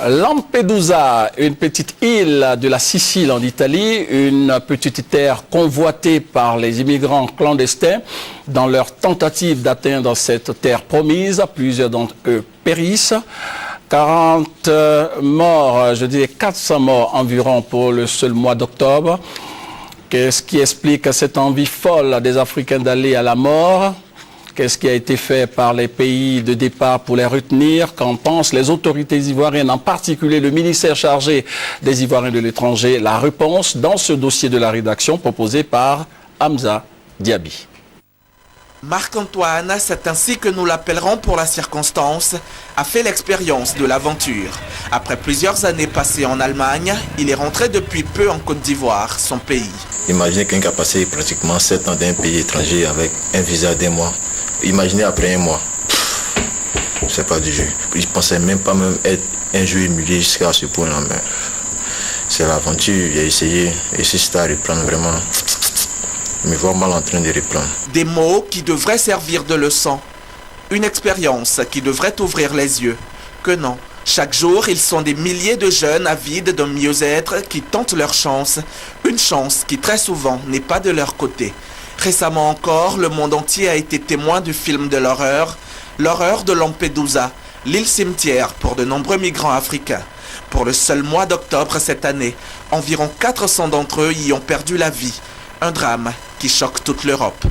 Lampedusa, une petite île de la Sicile en Italie, une petite terre convoitée par les immigrants clandestins. Dans leur tentative d'atteindre cette terre promise, plusieurs d'entre eux périssent. 40 morts, je dirais 400 morts environ pour le seul mois d'octobre. Qu'est-ce qui explique cette envie folle des Africains d'aller à la mort? Qu'est-ce qui a été fait par les pays de départ pour les retenir? Qu'en pensent les autorités ivoiriennes, en particulier le ministère chargé des Ivoiriens de l'étranger? La réponse dans ce dossier de la rédaction proposé par Hamza Diaby. Marc-Antoine, c'est ainsi que nous l'appellerons pour la circonstance, a fait l'expérience de l'aventure. Après plusieurs années passées en Allemagne, il est rentré depuis peu en Côte d'Ivoire, son pays. Imaginez quelqu'un qui a passé pratiquement 7 ans dans un pays étranger avec un visa d'1 mois. Imaginez après 1 mois. C'est pas du jeu. Je pensais même pas être un jeu humilié jusqu'à ce point-là. Mais c'est l'aventure, j'ai essayé. Et si c'est à reprendre vraiment, me voir mal en train de reprendre. Des mots qui devraient servir de leçon. Une expérience qui devrait ouvrir les yeux. Que non. Chaque jour, ils sont des milliers de jeunes avides d'un mieux-être qui tentent leur chance. Une chance qui très souvent n'est pas de leur côté. Récemment encore, le monde entier a été témoin du film de l'horreur de Lampedusa, l'île cimetière pour de nombreux migrants africains. Pour le seul mois d'octobre cette année, environ 400 d'entre eux y ont perdu la vie. Un drame qui choque toute l'Europe.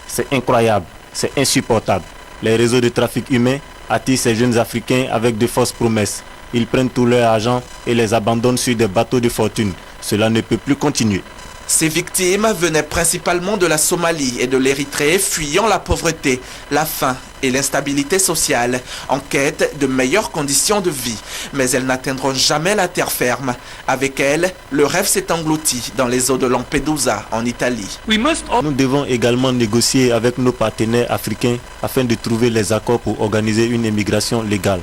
C'est incroyable, c'est insupportable. Les réseaux de trafic humain attirent ces jeunes Africains avec de fausses promesses. Ils prennent tout leur argent et les abandonnent sur des bateaux de fortune. Cela ne peut plus continuer. Ces victimes venaient principalement de la Somalie et de l'Érythrée, fuyant la pauvreté, la faim et l'instabilité sociale, en quête de meilleures conditions de vie. Mais elles n'atteindront jamais la terre ferme. Avec elles, le rêve s'est englouti dans les eaux de Lampedusa, en Italie. Nous devons également négocier avec nos partenaires africains afin de trouver les accords pour organiser une immigration légale.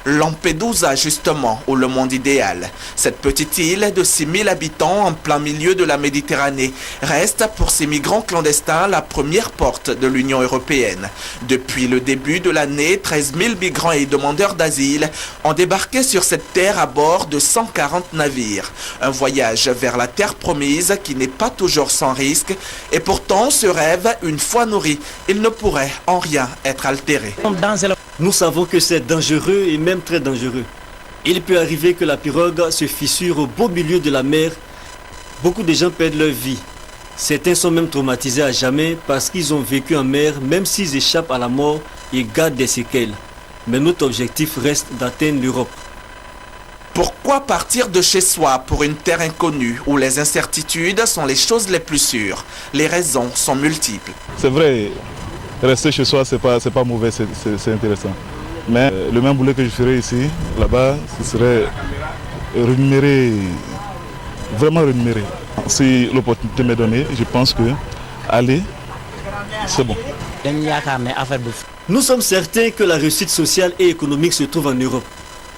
Lampedusa, justement, ou le monde idéal. Cette petite île de 6000 habitants en plein milieu de la Méditerranée reste pour ces migrants clandestins la première porte de l'Union européenne. Depuis le début de l'année, 13 000 migrants et demandeurs d'asile ont débarqué sur cette terre à bord de 140 navires. Un voyage vers la terre promise qui n'est pas toujours sans risque. Et pourtant, ce rêve, une fois nourri, il ne pourrait en rien être altéré. Nous savons que c'est dangereux et même très dangereux. Il peut arriver que la pirogue se fissure au beau milieu de la mer. Beaucoup de gens perdent leur vie. Certains sont même traumatisés à jamais parce qu'ils ont vécu en mer, même s'ils échappent à la mort et gardent des séquelles. Mais notre objectif reste d'atteindre l'Europe. Pourquoi partir de chez soi pour une terre inconnue où les incertitudes sont les choses les plus sûres? Les raisons sont multiples. C'est vrai. Rester chez soi, c'est pas mauvais, c'est intéressant. Mais le même boulot que je ferais ici, là-bas, ce serait rémunéré, vraiment rémunéré. Si l'opportunité m'est donnée, je pense que aller, c'est bon. Nous sommes certains que la réussite sociale et économique se trouve en Europe.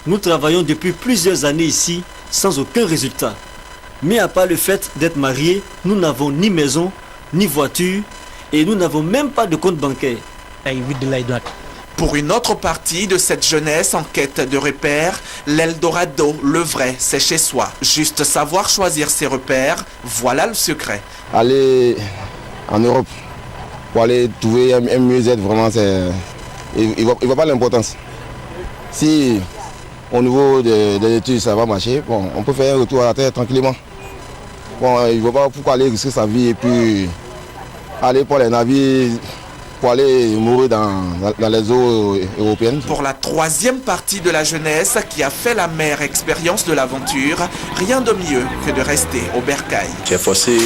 Nous travaillons depuis plusieurs années ici sans aucun résultat. Mais à part le fait d'être mariés, nous n'avons ni maison, ni voiture, et nous n'avons même pas de compte bancaire. Pour une autre partie de cette jeunesse en quête de repères, l'Eldorado, le vrai, c'est chez soi. Juste savoir choisir ses repères, voilà le secret. Aller en Europe, pour aller trouver un mieux-être, vraiment, il ne voit pas l'importance. Si au niveau des études ça va marcher, bon, on peut faire un retour à la terre tranquillement. Bon, il ne voit pas pourquoi aller risquer sa vie et puis aller pour les navires, pour aller mourir dans les eaux européennes. Pour la troisième partie de la jeunesse qui a fait la mère expérience de l'aventure, rien de mieux que de rester au bercail. J'ai forcé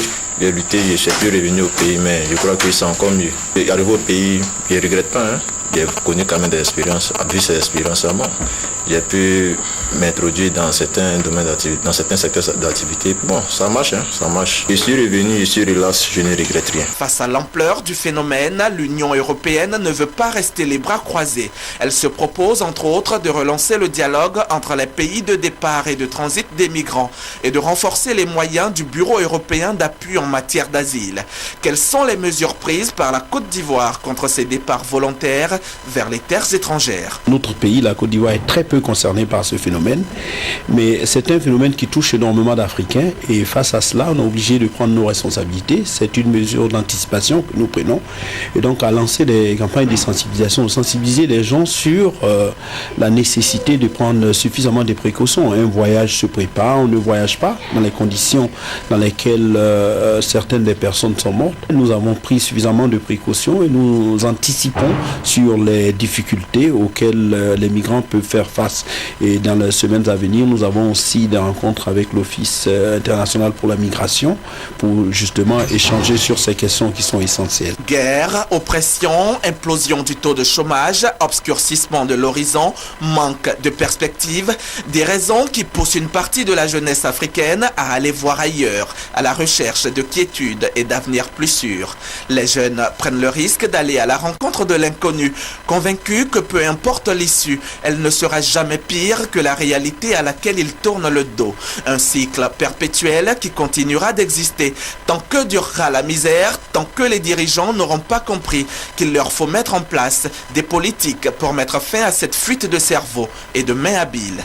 de lutter, je suis plus revenu au pays, mais je crois que c'est encore mieux. Arrivé au pays, je ne regrette pas. J'ai connu quand même des expériences, vu ces expériences avant. J'ai pu m'introduire dans certains domaines d'activité, dans certains secteurs d'activité. Bon, ça marche, ça marche. Je suis revenu, je suis relax, je ne regrette rien. Face à l'ampleur du phénomène, l'Union européenne ne veut pas rester les bras croisés. Elle se propose, entre autres, de relancer le dialogue entre les pays de départ et de transit des migrants et de renforcer les moyens du Bureau européen d'appui en matière d'asile. Quelles sont les mesures prises par la Côte d'Ivoire contre ces départs volontaires? vers les terres étrangères. Notre pays, la Côte d'Ivoire, est très peu concerné par ce phénomène, mais c'est un phénomène qui touche énormément d'Africains et face à cela, on est obligé de prendre nos responsabilités. C'est une mesure d'anticipation que nous prenons et donc à lancer des campagnes de sensibilisation, sensibiliser les gens sur la nécessité de prendre suffisamment de précautions. Un voyage se prépare, on ne voyage pas dans les conditions dans lesquelles certaines des personnes sont mortes. Nous avons pris suffisamment de précautions et nous anticipons sur les difficultés auxquelles les migrants peuvent faire face. Et dans les semaines à venir, nous avons aussi des rencontres avec l'Office international pour la migration pour justement échanger sur ces questions qui sont essentielles. Guerre, oppression, implosion du taux de chômage, obscurcissement de l'horizon, manque de perspective, des raisons qui poussent une partie de la jeunesse africaine à aller voir ailleurs, à la recherche de quiétude et d'avenir plus sûr. Les jeunes prennent le risque d'aller à la rencontre de l'inconnu, convaincus que peu importe l'issue, elle ne sera jamais pire que la réalité à laquelle ils tournent le dos. Un cycle perpétuel qui continuera d'exister tant que durera la misère, tant que les dirigeants n'auront pas compris qu'il leur faut mettre en place des politiques pour mettre fin à cette fuite de cerveau et de mains habiles.